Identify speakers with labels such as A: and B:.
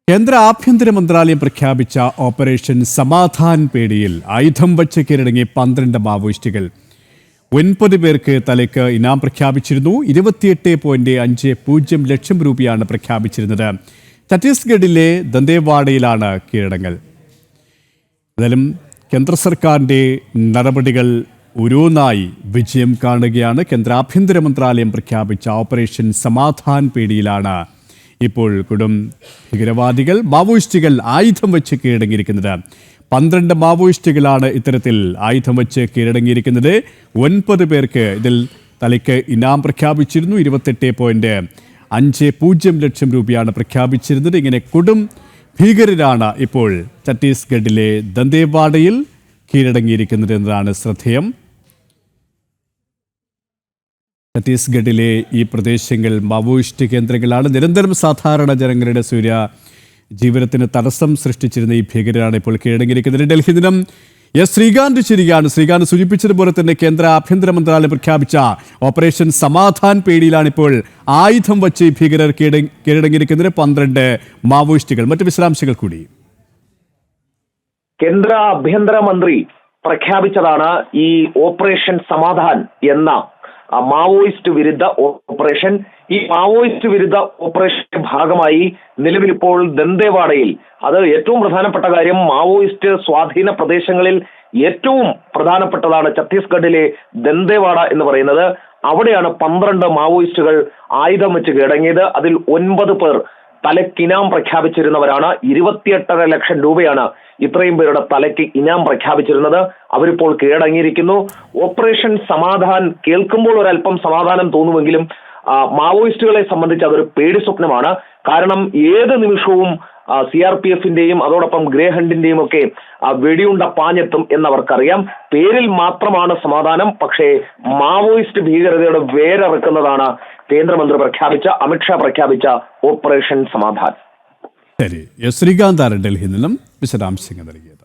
A: കേന്ദ്ര ആഭ്യന്തര മന്ത്രാലയം പ്രഖ്യാപിച്ച ഓപ്പറേഷൻ സമാധാൻ പേടിയിൽ ആയുധം വച്ച് കീഴടങ്ങിയ 12 മാവോയിസ്റ്റുകൾ 9 പേർക്ക് തലയ്ക്ക് ഇനാം പ്രഖ്യാപിച്ചിരുന്നു. 28.50 ലക്ഷം രൂപയാണ് പ്രഖ്യാപിച്ചിരുന്നത്. ഛത്തീസ്ഗഡിലെ ദന്തേവാഡയിലാണ് കീഴടങ്ങൽ. ഏതായാലും കേന്ദ്ര സർക്കാരിൻ്റെ നടപടികൾ ഓരോന്നായി വിജയം കാണുകയാണ്. കേന്ദ്ര ആഭ്യന്തര മന്ത്രാലയം പ്രഖ്യാപിച്ച ഓപ്പറേഷൻ സമാധാൻ പേടിയിലാണ് ഇപ്പോൾ കൊടും ഭീകരവാദികൾ മാവോയിസ്റ്റുകൾ ആയുധം വെച്ച് കീഴടങ്ങിയിരിക്കുന്നത്. 12 മാവോയിസ്റ്റുകളാണ് ഇത്തരത്തിൽ ആയുധം വെച്ച് കീഴടങ്ങിയിരിക്കുന്നത്. 9 പേർക്ക് ഇതിൽ തലയ്ക്ക് ഇനാം പ്രഖ്യാപിച്ചിരുന്നു. 28.50 ലക്ഷം രൂപയാണ് പ്രഖ്യാപിച്ചിരുന്നത്. ഇങ്ങനെ കൊടും ഭീകരരാണ് ഇപ്പോൾ ഛത്തീസ്ഗഡിലെ ദന്തേവാഡയിൽ കീഴടങ്ങിയിരിക്കുന്നത് എന്നതാണ് ശ്രദ്ധേയം. ഛത്തീസ്ഗഡിലെ ഈ പ്രദേശങ്ങൾ മാവോയിസ്റ്റ് കേന്ദ്രങ്ങളാണ്. നിരന്തരം സാധാരണ ജനങ്ങളുടെ ജീവനത്തിന് തടസ്സം സൃഷ്ടിച്ചിരുന്ന ഈ ഭീകരരാണ് ഇപ്പോൾ കീഴടങ്ങിയിരിക്കുന്നത്. ഡൽഹി ദിനം ശ്രീകാന്ത് ശരിയാണ്. ശ്രീകാന്ത് സൂചിപ്പിച്ചതുപോലെ തന്നെ കേന്ദ്ര ആഭ്യന്തര മന്ത്രാലയം പ്രഖ്യാപിച്ച ഓപ്പറേഷൻ സമാധാൻ പേടിയിലാണ് ഇപ്പോൾ ആയുധം വച്ച് ഈ ഭീകരർ കീഴടങ്ങിയിരിക്കുന്നത്. 12 മാവോയിസ്റ്റുകൾ. മറ്റു വിശദാംശങ്ങൾ കൂടി.
B: കേന്ദ്ര ആഭ്യന്തര മന്ത്രി പ്രഖ്യാപിച്ചതാണ് ഈ ഓപ്പറേഷൻ സമാധാൻ എന്ന മാവോയിസ്റ്റ് വിരുദ്ധ ഓപ്പറേഷൻ. ഈ മാവോയിസ്റ്റ് വിരുദ്ധ ഓപ്പറേഷന്റെ ഭാഗമായി നിലവിലിപ്പോൾ ദന്തേവാഡയിൽ, അത് ഏറ്റവും പ്രധാനപ്പെട്ട കാര്യം, മാവോയിസ്റ്റ് സ്വാധീന പ്രദേശങ്ങളിൽ ഏറ്റവും പ്രധാനപ്പെട്ടതാണ് ഛത്തീസ്ഗഡിലെ ദന്തേവാഡ എന്ന് പറയുന്നത്. അവിടെയാണ് 12 മാവോയിസ്റ്റുകൾ ആയുധം വെച്ച് കീഴടങ്ങിയത്. അതിൽ 9 പേർ തലയ്ക്ക് ഇനാം പ്രഖ്യാപിച്ചിരുന്നവരാണ്. 28.5 ലക്ഷം രൂപയാണ് ഇത്രയും പേരുടെ തലയ്ക്ക് ഇനാം പ്രഖ്യാപിച്ചിരുന്നത്. അവരിപ്പോൾ കീഴടങ്ങിയിരിക്കുന്നു. ഓപ്പറേഷൻ സമാധാൻ കേൾക്കുമ്പോൾ ഒരല്പം സമാധാനം തോന്നുമെങ്കിലും മാവോയിസ്റ്റുകളെ സംബന്ധിച്ച് അതൊരു പേടി സ്വപ്നമാണ്. കാരണം ഏത് നിമിഷവും CRPFന്റെയും അതോടൊപ്പം ഗ്രേ ഹണ്ടിന്റെയും ഒക്കെ വെടിയുണ്ട പാഞ്ഞെത്തും എന്നവർക്കറിയാം. പേരിൽ മാത്രമാണ് സമാധാനം, പക്ഷേ മാവോയിസ്റ്റ് ഭീകരതയുടെ വേരറുക്കുന്നതാണ് കേന്ദ്രമന്ത്രി അമിത്ഷാ പ്രഖ്യാപിച്ച ഓപ്പറേഷൻ സമാധാൻ.
A: ശരി, ശ്രീകാന്താണ് ഡൽഹിയിൽ നിന്നും വിശദാംശങ്ങൾ നൽകിയത്.